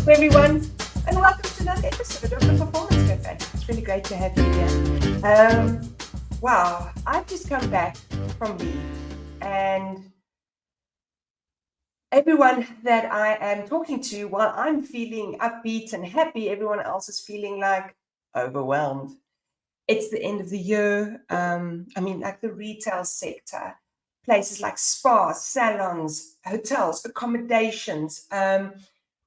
everyone, and welcome to another episode of the Performance Cafe. It's really great to have you here. Wow, I've just come back from leave, and everyone that I am talking to, while I'm feeling upbeat and happy, everyone else is feeling like overwhelmed. It's the end of the year. Like the retail sector, places like spas, salons, hotels, accommodations,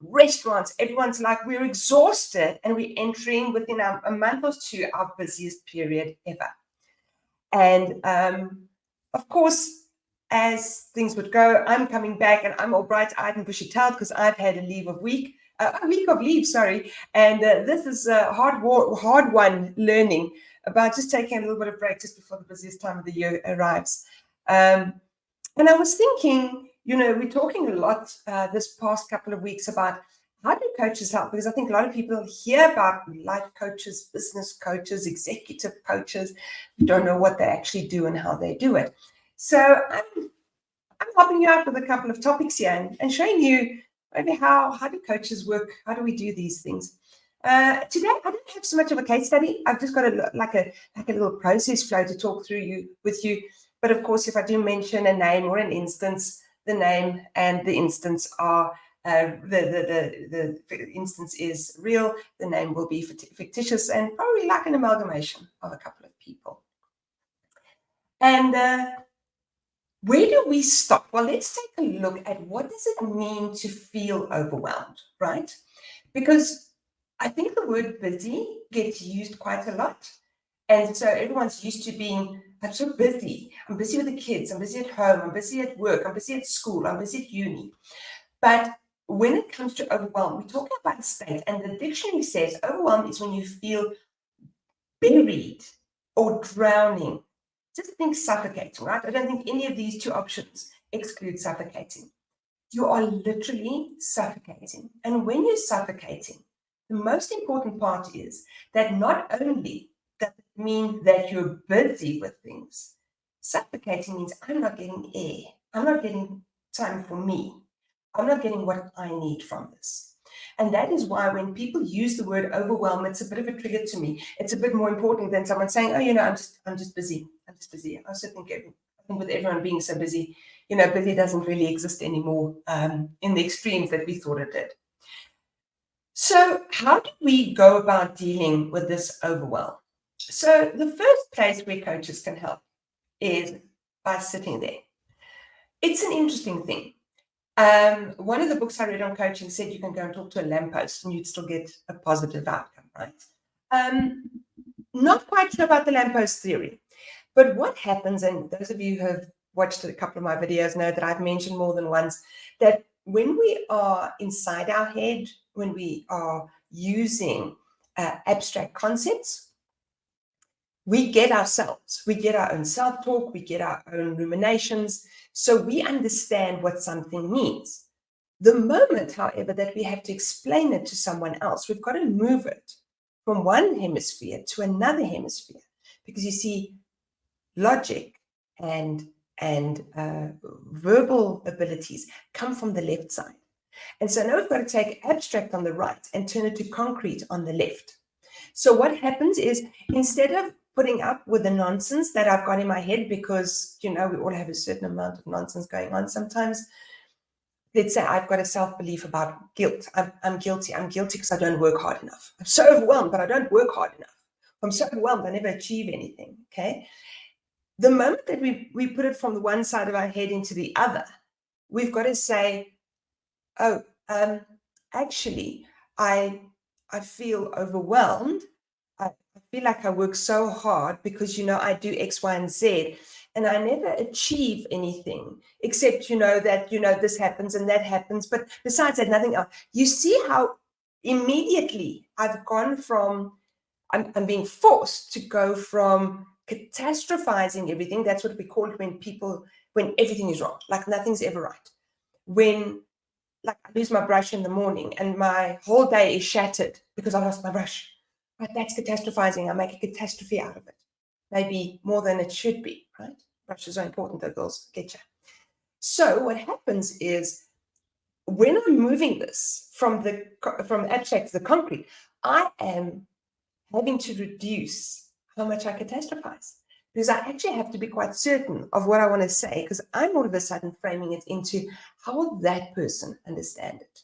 restaurants, everyone's like, we're exhausted and we're entering within a month or two our busiest period ever. And of course, as things would go, I'm coming back and I'm all bright-eyed and bushy-tailed because I've had a week of leave, sorry. And this is a hard one learning about just taking a little bit of break just before the busiest time of the year arrives. And I was thinking, we're talking a lot this past couple of weeks about how do coaches help? Because I think a lot of people hear about life coaches, business coaches, executive coaches, don't know what they actually do and how they do it. So I'm helping you out with a couple of topics here and showing you maybe how do coaches work? How do we do these things? Today, I don't have so much of a case study. I've just got a little process flow to talk through with you. But of course, if I do mention a name or an instance, the name and the instance are the instance is real. The name will be fictitious and probably like an amalgamation of a couple of people. And where do we stop? Well, let's take a look at what does it mean to feel overwhelmed, right? Because I think the word busy gets used quite a lot. And so everyone's used to being, I'm so busy. I'm busy with the kids. I'm busy at home. I'm busy at work. I'm busy at school. I'm busy at uni. But when it comes to overwhelm, we're talking about state. And the dictionary says overwhelmed is when you feel buried or drowning. Just think suffocating, right? I don't think any of these two options exclude suffocating. You are literally suffocating. And when you're suffocating, the most important part is that not only does it mean that you're busy with things, suffocating means I'm not getting air. I'm not getting time for me. I'm not getting what I need from this. And that is why when people use the word overwhelm, it's a bit of a trigger to me. It's a bit more important than someone saying, oh, I'm just busy. I'm just busy. I also think with everyone being so busy, busy doesn't really exist anymore in the extremes that we thought it did. So how do we go about dealing with this overwhelm? So the first place where coaches can help is by sitting there. It's an interesting thing. One of the books I read on coaching said you can go and talk to a lamppost and you'd still get a positive outcome, right? Not quite sure about the lamppost theory, but what happens, and those of you who have watched a couple of my videos know that I've mentioned more than once, that when we are inside our head, when we are using abstract concepts, we get ourselves, we get our own self-talk, we get our own ruminations, so we understand what something means. The moment, however, that we have to explain it to someone else, we've got to move it from one hemisphere to another hemisphere, because you see, logic and verbal abilities come from the left side. And so now we've got to take abstract on the right and turn it to concrete on the left. So what happens is, instead of putting up with the nonsense that I've got in my head, because, we all have a certain amount of nonsense going on sometimes. Let's say I've got a self-belief about guilt. I'm guilty. I'm guilty because I don't work hard enough. I'm so overwhelmed, but I don't work hard enough. I'm so overwhelmed, I never achieve anything, okay? The moment that we put it from the one side of our head into the other, we've got to say, oh, actually, I feel overwhelmed. I feel like I work so hard because, I do X, Y, and Z, and I never achieve anything except, that, this happens and that happens. But besides that, nothing else. You see how immediately I've gone from, I'm being forced to go from catastrophizing everything. That's what we call it when everything is wrong, like nothing's ever right. When, like, I lose my brush in the morning and my whole day is shattered because I lost my brush. Right? That's catastrophizing. I make a catastrophe out of it. Maybe more than it should be, right? Brushes are important, though, girls. Get you. So what happens is, when I'm moving this from abstract to the concrete, I am having to reduce how much I catastrophize, because I actually have to be quite certain of what I want to say, because I'm all of a sudden framing it into how will that person understand it.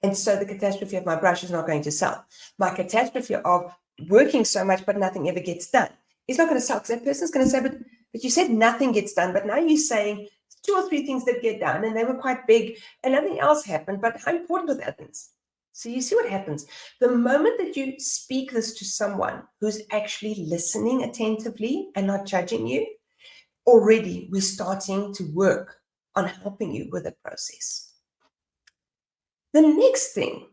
And so the catastrophe of my brush is not going to sell. My catastrophe of working so much but nothing ever gets done is not going to sell, because that person's going to say, but you said nothing gets done, but now you're saying 2 or 3 things that get done, and they were quite big, and nothing else happened, but how important are the other things? So you see what happens. The moment that you speak this to someone who's actually listening attentively and not judging you, already we're starting to work on helping you with the process. The next thing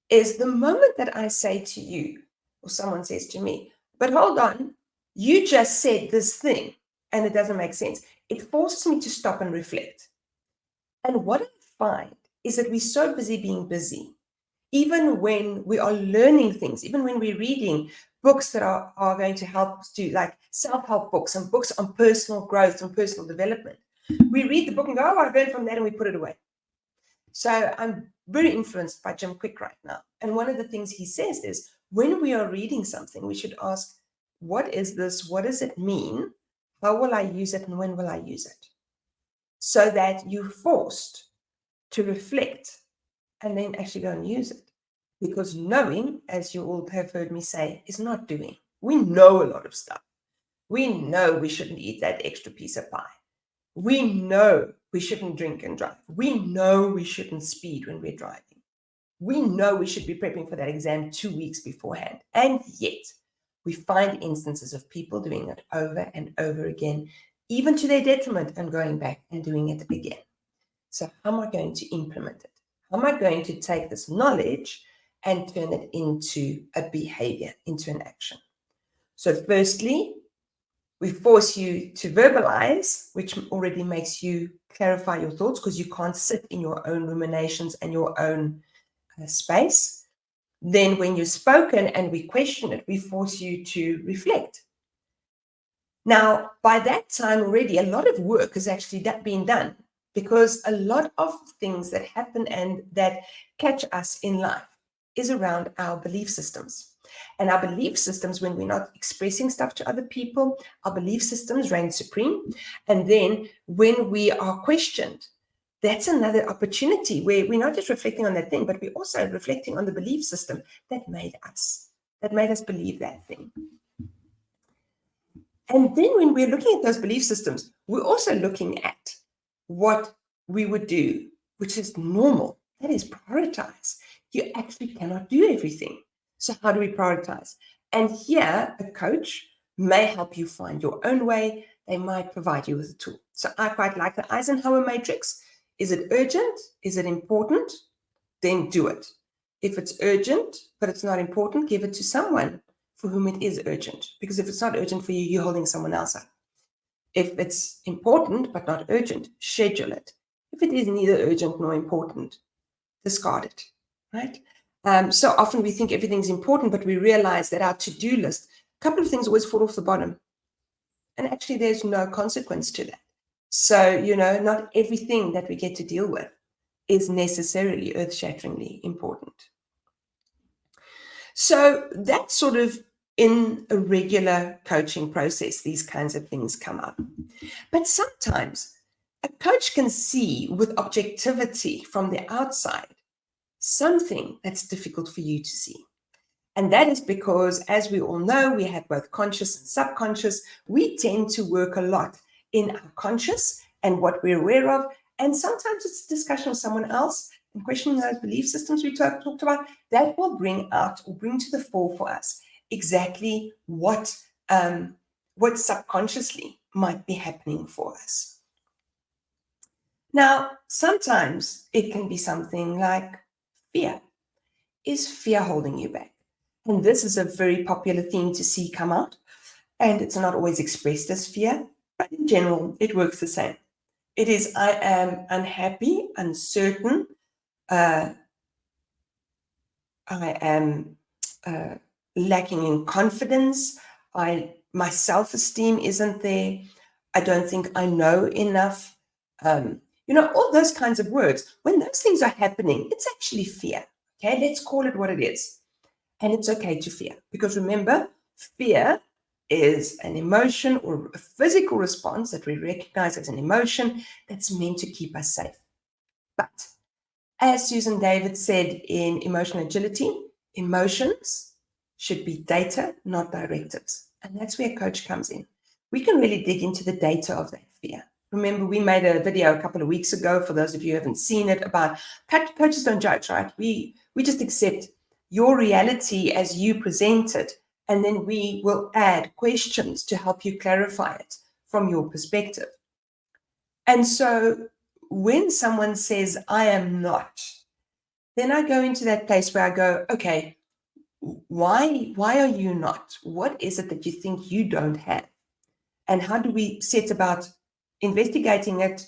is the moment that I say to you, or someone says to me, but hold on, you just said this thing and it doesn't make sense. It forces me to stop and reflect. And what I find is that we're so busy being busy, even when we are learning things, even when we're reading books that are going to help us do, like self-help books and books on personal growth and personal development. We read the book and go, oh, I learned from that, and we put it away. So I'm very influenced by Jim Kwik right now. And one of the things he says is, when we are reading something, we should ask, what is this? What does it mean? How will I use it? And when will I use it? So that you're forced to reflect and then actually go and use it. Because knowing, as you all have heard me say, is not doing. We know a lot of stuff. We know we shouldn't eat that extra piece of pie. We know we shouldn't drink and drive. We know we shouldn't speed when we're driving. We know we should be prepping for that exam 2 weeks beforehand. And yet, we find instances of people doing it over and over again, even to their detriment, and going back and doing it again. So how am I going to implement it? How am I going to take this knowledge and turn it into a behavior, into an action? So firstly, we force you to verbalize, which already makes you clarify your thoughts, because you can't sit in your own ruminations and your own space. Then when you've spoken and we question it, we force you to reflect. Now, by that time already, a lot of work has actually been done, because a lot of things that happen and that catch us in life is around our belief systems. And our belief systems, when we're not expressing stuff to other people, our belief systems reign supreme. And then when we are questioned, that's another opportunity where we're not just reflecting on that thing, but we're also reflecting on the belief system that made us believe that thing. And then when we're looking at those belief systems, we're also looking at what we would do, which is normal. That is prioritize. You actually cannot do everything. So how do we prioritize? And here, a coach may help you find your own way. They might provide you with a tool. So I quite like the Eisenhower matrix. Is it urgent? Is it important? Then do it. If it's urgent, but it's not important, give it to someone for whom it is urgent. Because if it's not urgent for you, you're holding someone else up. If it's important, but not urgent, schedule it. If it is neither urgent nor important, discard it, right? So often we think everything's important, but we realize that our to-do list, a couple of things always fall off the bottom. And actually, there's no consequence to that. So, not everything that we get to deal with is necessarily earth-shatteringly important. So that's sort of in a regular coaching process, these kinds of things come up. But sometimes a coach can see with objectivity from the outside something that's difficult for you to see. And that is because, as we all know, we have both conscious and subconscious. We tend to work a lot in our conscious and what we're aware of. And sometimes it's a discussion with someone else and questioning those belief systems we talked about, that will bring out or bring to the fore for us exactly what subconsciously might be happening for us. Now, sometimes it can be something like fear. Is fear holding you back? And this is a very popular theme to see come out. And it's not always expressed as fear, but in general, it works the same. It is, I am unhappy, uncertain. I am lacking in confidence. My self-esteem isn't there. I don't think I know enough. all those kinds of words. When those things are happening, it's actually fear. Okay, let's call it what it is. And it's okay to fear, because remember, fear is an emotion or a physical response that we recognize as an emotion that's meant to keep us safe. But as Susan David said in Emotional Agility, emotions should be data, not directives. And that's where a coach comes in. We can really dig into the data of that fear. Remember, we made a video a couple of weeks ago, for those of you who haven't seen it, about coaches don't judge, right? We just accept your reality as you present it, and then we will add questions to help you clarify it from your perspective. And so when someone says, I am not, then I go into that place where I go, okay, why are you not? What is it that you think you don't have? And how do we set about investigating it,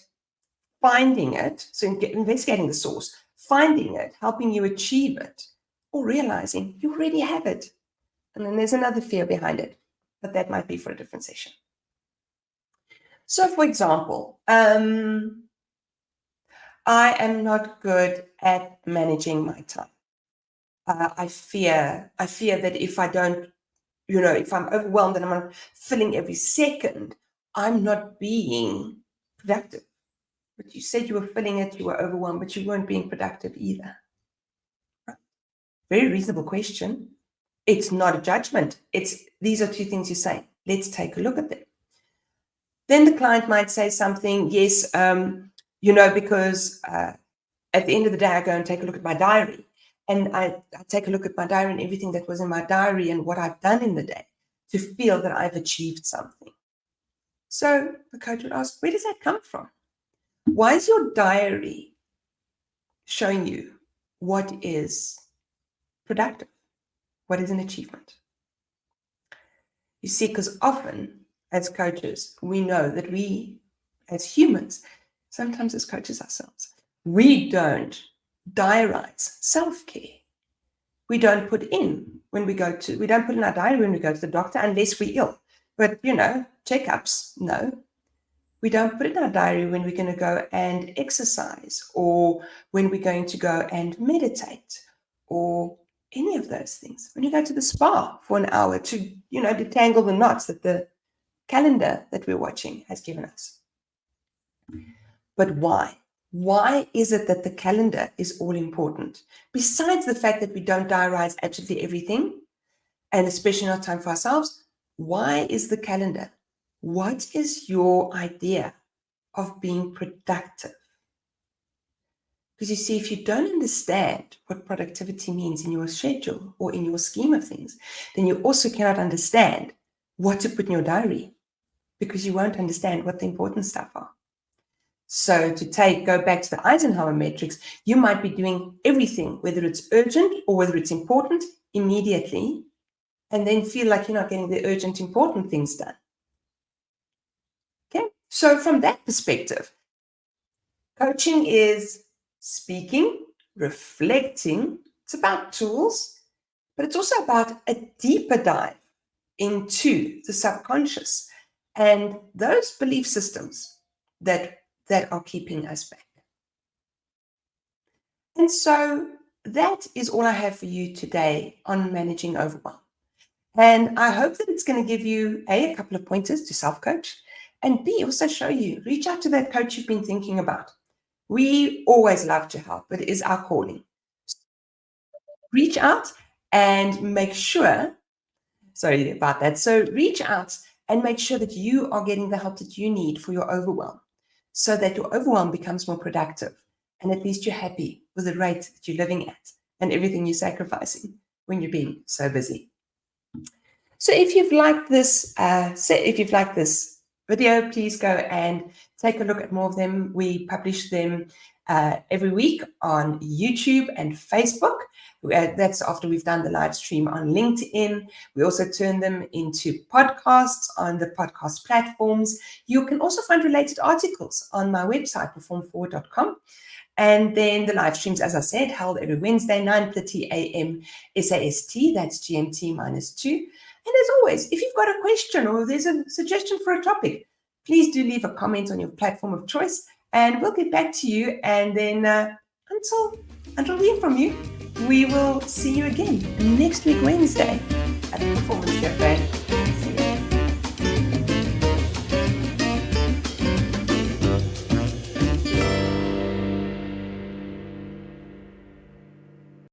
finding it, so investigating the source, finding it, helping you achieve it, or realizing you already have it. And then there's another fear behind it, but that might be for a different session. So for example, I am not good at managing my time. I fear that if I don't, if I'm overwhelmed and I'm filling every second, I'm not being productive. But you said you were filling it, you were overwhelmed, but you weren't being productive either. Right? Very reasonable question. It's not a judgment. These are two things you say. Let's take a look at them. Then the client might say something, yes, because at the end of the day, I go and take a look at my diary. And I take a look at my diary and everything that was in my diary and what I've done in the day to feel that I've achieved something. So the coach would ask, where does that come from? Why is your diary showing you what is productive? What is an achievement? You see, because often as coaches, we know that we, as humans, sometimes as coaches ourselves, we don't diarize self-care. We don't put in we don't put in our diary when we go to the doctor unless we're ill. But, checkups, no. We don't put in our diary when we're going to go and exercise, or when we're going to go and meditate, or any of those things. When you go to the spa for an hour to, detangle the knots that the calendar that we're watching has given us. But why? Why is it that the calendar is all important? Besides the fact that we don't diarize absolutely everything, and especially not time for ourselves, why is the calendar? What is your idea of being productive? Because you see, if you don't understand what productivity means in your schedule or in your scheme of things, then you also cannot understand what to put in your diary, because you won't understand what the important stuff are. So go back to the Eisenhower matrix, you might be doing everything, whether it's urgent or whether it's important, immediately, and then feel like you're not getting the urgent, important things done. Okay, so from that perspective, coaching is speaking, reflecting. It's about tools, but it's also about a deeper dive into the subconscious and those belief systems that are keeping us back. And so that is all I have for you today on managing overwhelm. And I hope that it's going to give you a couple of pointers to self-coach, and B, also show you, reach out to that coach you've been thinking about. We always love to help. It is our calling. Reach out and make sure, sorry about that. So reach out and make sure that you are getting the help that you need for your overwhelm, so that your overwhelm becomes more productive. And at least you're happy with the rate that you're living at and everything you're sacrificing when you're being so busy. So if you've liked this, video, please go and take a look at more of them. We publish them every week on YouTube and Facebook. That's after we've done the live stream on LinkedIn. We also turn them into podcasts on the podcast platforms. You can also find related articles on my website, performforward.com. And then the live streams, as I said, held every Wednesday, 9:30 a.m. SAST, that's GMT -2. And as always, if you've got a question or there's a suggestion for a topic, please do leave a comment on your platform of choice, and we'll get back to you. And then until we hear from you, we will see you again next week, Wednesday, at the Performance Cafe.